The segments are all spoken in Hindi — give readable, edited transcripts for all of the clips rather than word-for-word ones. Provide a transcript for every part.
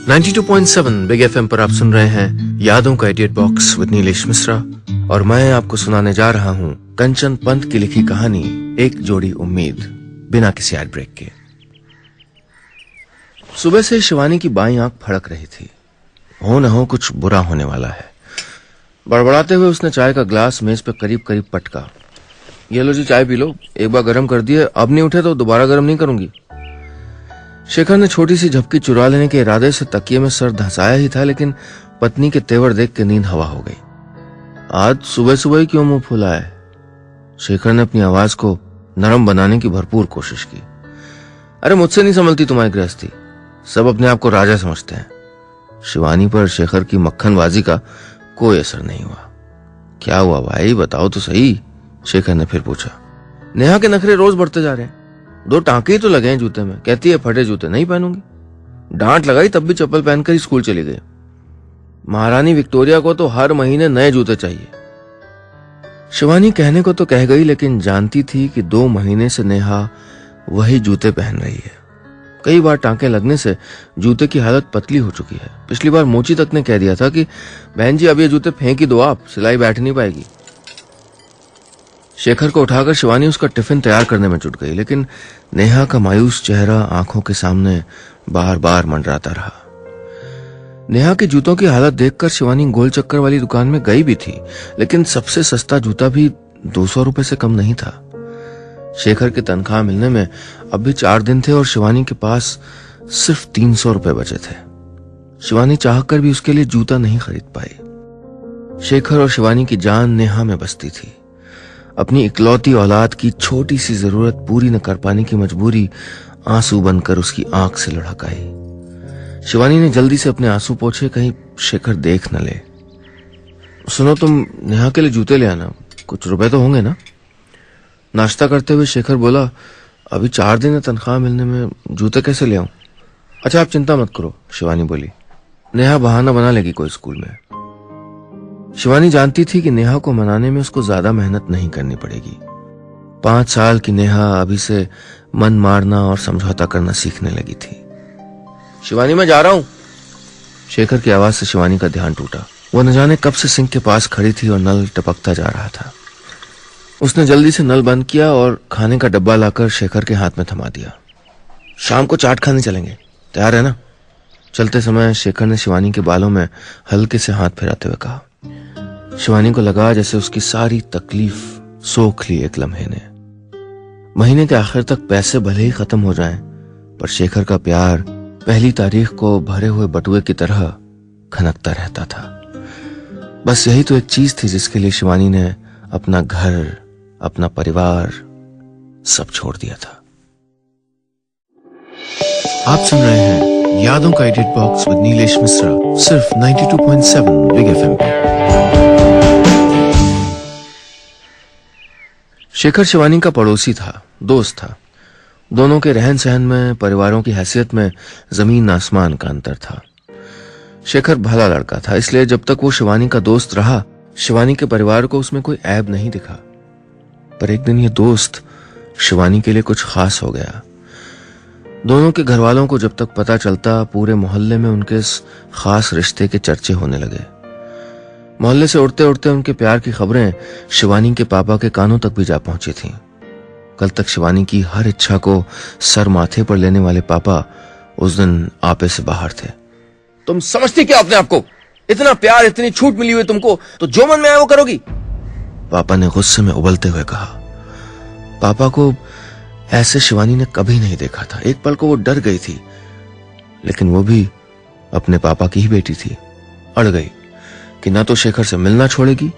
92.7 बिग एफएम पर आप सुन रहे हैं यादों का edit box with Nilesh Mishra और मैं आपको सुनाने जा रहा हूं कंचन पंत की लिखी कहानी एक जोड़ी उम्मीद बिना किसी एड ब्रेक के। सुबह से शिवानी की बाईं आंख फड़क रही थी। हो न हो कुछ बुरा होने वाला है। बड़बड़ाते हुए उसने चाय का ग्लास मेज पे करीब करीब पटका। ये लो जी, चाय पी लो, एक बार गर्म कर दिए, अब नहीं उठे तो दोबारा गर्म नहीं करूंगी। शेखर ने छोटी सी झपकी चुरा लेने के इरादे से तकिए में सर धंसाया ही था, लेकिन पत्नी के तेवर देख के नींद हवा हो गई। आज सुबह सुबह ही क्यों मुंह फुला है? शेखर ने अपनी आवाज को नरम बनाने की भरपूर कोशिश की। अरे मुझसे नहीं संभलती तुम्हारी गृहस्थी, सब अपने आप को राजा समझते हैं। शिवानी पर शेखर की मक्खनबाजी का कोई असर नहीं हुआ। क्या हुआ भाई, बताओ तो सही, शेखर ने फिर पूछा। नेहा के नखरे रोज बढ़ते जा रहे हैं। 2 टांके ही तो लगे हैं जूते में, कहती है फटे जूते नहीं पहनूंगी। डांट लगाई तब भी चप्पल पहनकर ही स्कूल चली गई। महारानी विक्टोरिया को तो हर महीने नए जूते चाहिए। शिवानी कहने को तो कह गई, लेकिन जानती थी कि 2 महीने से नेहा वही जूते पहन रही है। कई बार टांके लगने से जूते की हालत पतली हो चुकी है। पिछली बार मोची तक ने कह दिया था कि बहन जी अब ये जूते फेंक ही दो, आप सिलाई बैठ नहीं पाएगी। शेखर को उठाकर शिवानी उसका टिफिन तैयार करने में जुट गई, लेकिन नेहा का मायूस चेहरा आंखों के सामने बार बार मंडराता रहा। नेहा के जूतों की हालत देखकर शिवानी गोल चक्कर वाली दुकान में गई भी थी, लेकिन सबसे सस्ता जूता भी 200 रुपए से कम नहीं था। शेखर की तनख्वाह मिलने में अब भी 4 दिन थे और शिवानी के पास सिर्फ 300 रुपए बचे थे। शिवानी चाहकर भी उसके लिए जूता नहीं खरीद पाई। शेखर और शिवानी की जान नेहा में बसती थी। अपनी इकलौती औलाद की छोटी सी जरूरत पूरी न कर पाने की मजबूरी आंसू बनकर उसकी आंख से लुढ़क आई। शिवानी ने जल्दी से अपने आंसू पोंछे, कहीं शेखर देख न ले। सुनो, तुम नेहा के लिए जूते ले आना, कुछ रुपए तो होंगे ना? नाश्ता करते हुए शेखर बोला, अभी 4 दिन है तनख्वाह मिलने में, जूते कैसे ले आऊं? अच्छा आप चिंता मत करो, शिवानी बोली, नेहा बहाना बना लेगी कोई स्कूल में। शिवानी जानती थी कि नेहा को मनाने में उसको ज्यादा मेहनत नहीं करनी पड़ेगी। 5 साल की नेहा अभी से मन मारना और समझौता करना सीखने लगी थी। शिवानी मैं जा रहा हूं। शेखर की आवाज से शिवानी का ध्यान टूटा। वो न जाने कब से सिंक के पास खड़ी थी और नल टपकता जा रहा था। उसने जल्दी से नल बंद किया और खाने का डब्बा लाकर शेखर के हाथ में थमा दिया। शाम को चाट खाने चलेंगे, तैयार है ना? चलते समय शेखर ने शिवानी के बालों में हल्के से हाथ फिराते हुए कहा। शिवानी को लगा जैसे उसकी सारी तकलीफ सोख ली एक लम्हे ने। महीने के आखिर तक पैसे भले ही खत्म हो जाएं, पर शेखर का प्यार पहली तारीख को भरे हुए बटुए की तरह खनकता रहता था। बस यही तो एक चीज थी जिसके लिए शिवानी ने अपना घर, अपना परिवार सब छोड़ दिया था। आप सुन रहे हैं यादों का edit box with Nilesh Mishra, सिर्फ 92.7 बिग एफएम पे। शेखर शिवानी का पड़ोसी था, दोस्त था। दोनों के रहन सहन में, परिवारों की हैसियत में जमीन आसमान का अंतर था। शेखर भला लड़का था, इसलिए जब तक वो शिवानी का दोस्त रहा, शिवानी के परिवार को उसमें कोई ऐब नहीं दिखा। पर एक दिन ये दोस्त शिवानी के लिए कुछ खास हो गया। दोनों के घर वालों को जब तक पता चलता, पूरे मोहल्ले में उनके इस खास रिश्ते के चर्चे होने लगे। मोहल्ले से उड़ते उड़ते उनके प्यार की खबरें शिवानी के पापा के कानों तक भी जा पहुंची थीं। कल तक शिवानी की हर इच्छा को सर माथे पर लेने वाले पापा उस दिन आपे से बाहर थे। तुम समझती क्या अपने आप को? इतना प्यार, इतनी छूट मिली हुई तुमको, तो जो मन में आए वो करोगी? पापा ने गुस्से में उबलते हुए कहा। पापा को ऐसे शिवानी ने कभी नहीं देखा था। एक पल को वो डर गई थी, लेकिन वो भी अपने पापा की ही बेटी थी। अड़ गई कि ना तो शेखर से मिलना छोड़ेगी,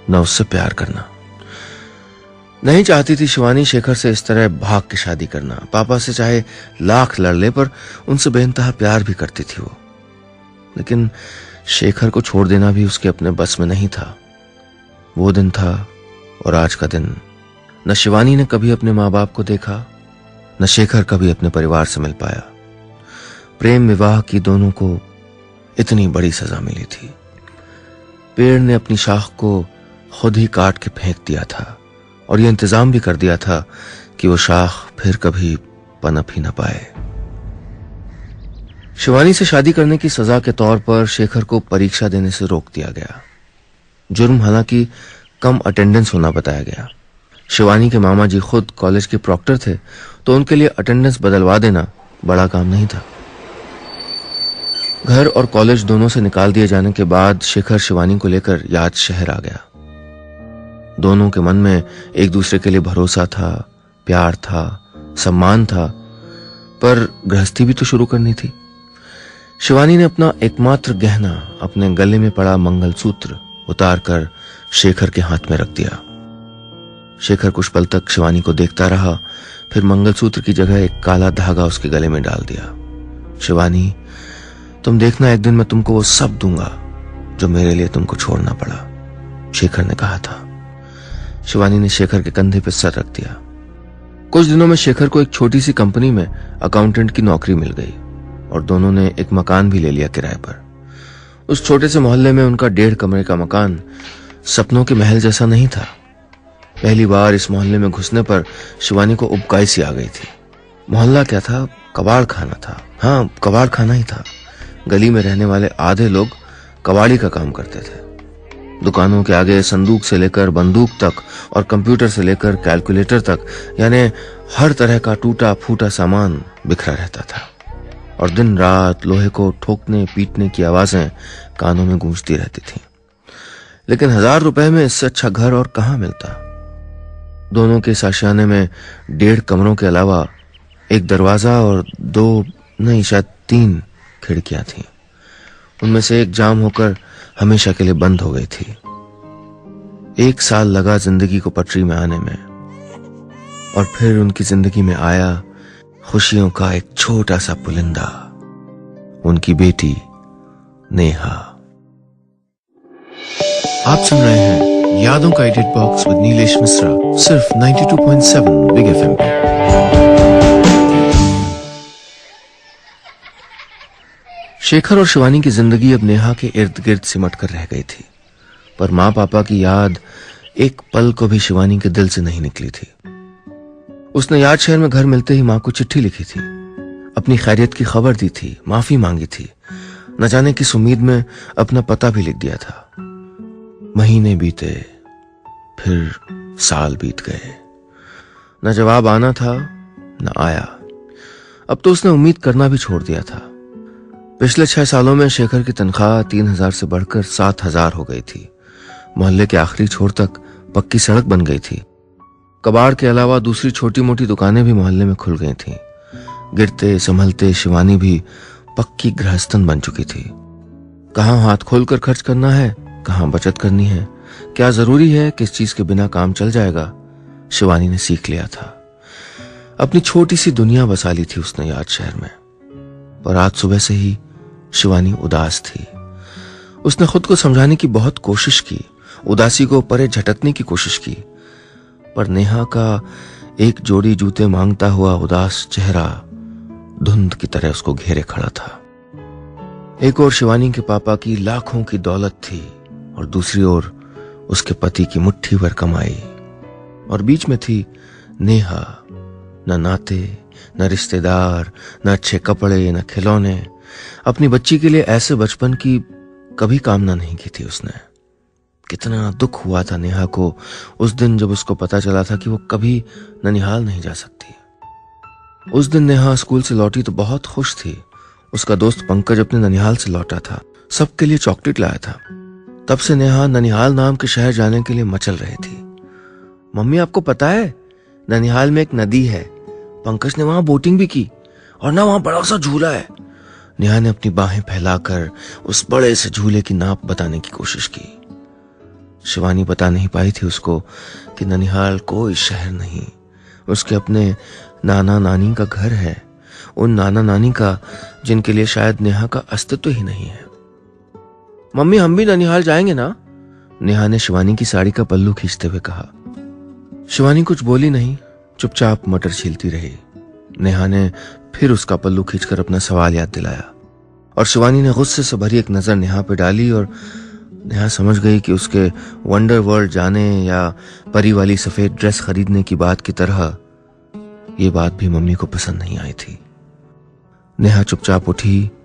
ना उससे प्यार करना। नहीं चाहती थी शिवानी शेखर से इस तरह भाग के शादी करना। पापा से चाहे लाख लड़ ले, पर उनसे बेइंतहा प्यार भी करती थी वो। लेकिन शेखर को छोड़ देना भी उसके अपने बस में नहीं था। वो दिन था और आज का दिन। न शिवानी ने कभी अपने माँ बाप को देखा, न शेखर कभी अपने परिवार से मिल पाया। प्रेम विवाह की दोनों को इतनी बड़ी सजा मिली थी। पेड़ ने अपनी शाख को खुद ही काट के फेंक दिया था और यह इंतजाम भी कर दिया था कि वो शाख फिर कभी पनप ही न पाए। शिवानी से शादी करने की सजा के तौर पर शेखर को परीक्षा देने से रोक दिया गया। जुर्म हालांकि कम अटेंडेंस होना बताया गया। शिवानी के मामा जी खुद कॉलेज के प्रॉक्टर थे, तो उनके लिए अटेंडेंस बदलवा देना बड़ा काम नहीं था। घर और कॉलेज दोनों से निकाल दिए जाने के बाद शेखर शिवानी को लेकर याद शहर आ गया। दोनों के मन में एक दूसरे के लिए भरोसा था, प्यार था, सम्मान था, पर गृहस्थी भी तो शुरू करनी थी। शिवानी ने अपना एकमात्र गहना, अपने गले में पड़ा मंगलसूत्र उतारकर शेखर के हाथ में रख दिया। शेखर कुछ पल तक शिवानी को देखता रहा, फिर मंगलसूत्र की जगह एक काला धागा उसके गले में डाल दिया। शिवानी, तुम देखना, एक दिन मैं तुमको वो सब दूंगा जो मेरे लिए तुमको छोड़ना पड़ा, शेखर ने कहा था। शिवानी ने शेखर के कंधे पर सर रख दिया। कुछ दिनों में शेखर को एक छोटी सी कंपनी में अकाउंटेंट की नौकरी मिल गई और दोनों ने एक मकान भी ले लिया किराए पर। उस छोटे से मोहल्ले में उनका 1.5 कमरे का मकान सपनों के महल जैसा नहीं था। पहली बार इस मोहल्ले में घुसने पर शिवानी को उबकाई सी आ गई थी। मोहल्ला क्या था, कबाड़ खाना था। हाँ, कबाड़ खाना ही था। गली में रहने वाले आधे लोग कबाड़ी का काम करते थे। दुकानों के आगे संदूक से लेकर बंदूक तक और कंप्यूटर से लेकर कैलकुलेटर तक, यानी हर तरह का टूटा फूटा सामान बिखरा रहता था और दिन रात लोहे को ठोकने पीटने की आवाजें कानों में गूंजती रहती थीं। लेकिन 1000 रुपए में इससे अच्छा घर और कहां मिलता। दोनों के साशियाने में 1.5 कमरों के अलावा एक दरवाजा और 2 नहीं शायद 3 खिड़कियां थीं। उनमें से एक जाम होकर हमेशा के लिए बंद हो गई थी। 1 साल लगा जिंदगी को पटरी में आने में, और फिर उनकी जिंदगी में आया खुशियों का एक छोटा सा पुलिंदा, उनकी बेटी नेहा। आप सुन रहे हैं यादों का edit box with Nilesh Mishra, सिर्फ 92.7 बिग एफएम पे। शेखर और शिवानी की जिंदगी अब नेहा के इर्द गिर्द सिमट कर रह गई थी, पर माँ पापा की याद एक पल को भी शिवानी के दिल से नहीं निकली थी। उसने याद शहर में घर मिलते ही माँ को चिट्ठी लिखी थी, अपनी खैरियत की खबर दी थी, माफी मांगी थी, न जाने किस उम्मीद में अपना पता भी लिख दिया था। महीने बीते, फिर साल बीत गए, न जवाब आना था न आया। अब तो उसने उम्मीद करना भी छोड़ दिया था। पिछले 6 सालों में शेखर की तनख्वाह 3000 से बढ़कर 7000 हो गई थी। मोहल्ले के आखिरी छोर तक पक्की सड़क बन गई थी। कबाड़ के अलावा दूसरी छोटी मोटी दुकानें भी मोहल्ले में खुल गई थीं। गिरते संभलते शिवानी भी पक्की गृहस्थन बन चुकी थी। कहाँ हाथ खोलकर खर्च करना है, कहाँ बचत करनी है, क्या जरूरी है, किस चीज के बिना काम चल जाएगा, शिवानी ने सीख लिया था। अपनी छोटी सी दुनिया बसा ली थी उसने याद शहर में। पर आज सुबह से ही शिवानी उदास थी। उसने खुद को समझाने की बहुत कोशिश की, उदासी को परे झटकने की कोशिश की, पर नेहा का एक जोड़ी जूते मांगता हुआ उदास चेहरा धुंध की तरह उसको घेरे खड़ा था। एक ओर शिवानी के पापा की लाखों की दौलत थी और दूसरी ओर उसके पति की मुट्ठी भर कमाई, और बीच में थी नेहा। न नाते, न रिश्तेदार, न अच्छे कपड़े, न खिलौने। अपनी बच्ची के लिए ऐसे बचपन की कभी कामना नहीं की थी उसने। कितना दुख हुआ था नेहा को उस दिन जब उसको पता चला था कि वो कभी ननिहाल नहीं जा सकती। उस दिन नेहा स्कूल से लौटी तो बहुत खुश थी। उसका दोस्त पंकज अपने ननिहाल से लौटा था, सबके लिए चॉकलेट लाया था। तब से नेहा ननिहाल नाम के शहर जाने के लिए मचल रही थी। मम्मी, आपको पता है ननिहाल में एक नदी है, पंकज ने वहां बोटिंग भी की, और ना वहां बड़ा सा झूला है। नेहा ने अपनी बाहें फैलाकर उस बड़े से झूले की नाप बताने की कोशिश की। शिवानी बता नहीं पाई थी उसको कि ननिहाल कोई शहर नहीं, उसके अपने नाना नानी का घर है, उन नाना नानी का जिनके लिए शायद नेहा का अस्तित्व ही नहीं है। मम्मी, हम भी ननिहाल जाएंगे ना? नेहा ने शिवानी की साड़ी का पल्लू खींचते हुए कहा। शिवानी कुछ बोली नहीं, चुपचाप मटर छीलती रही। नेहा ने फिर उसका पल्लू खींचकर अपना सवाल याद दिलाया, और शिवानी ने गुस्से से भरी एक नजर नेहा पे डाली, और नेहा समझ गई कि उसके वंडर वर्ल्ड जाने या परी वाली सफेद ड्रेस खरीदने की बात की तरह ये बात भी मम्मी को पसंद नहीं आई थी। नेहा चुपचाप उठी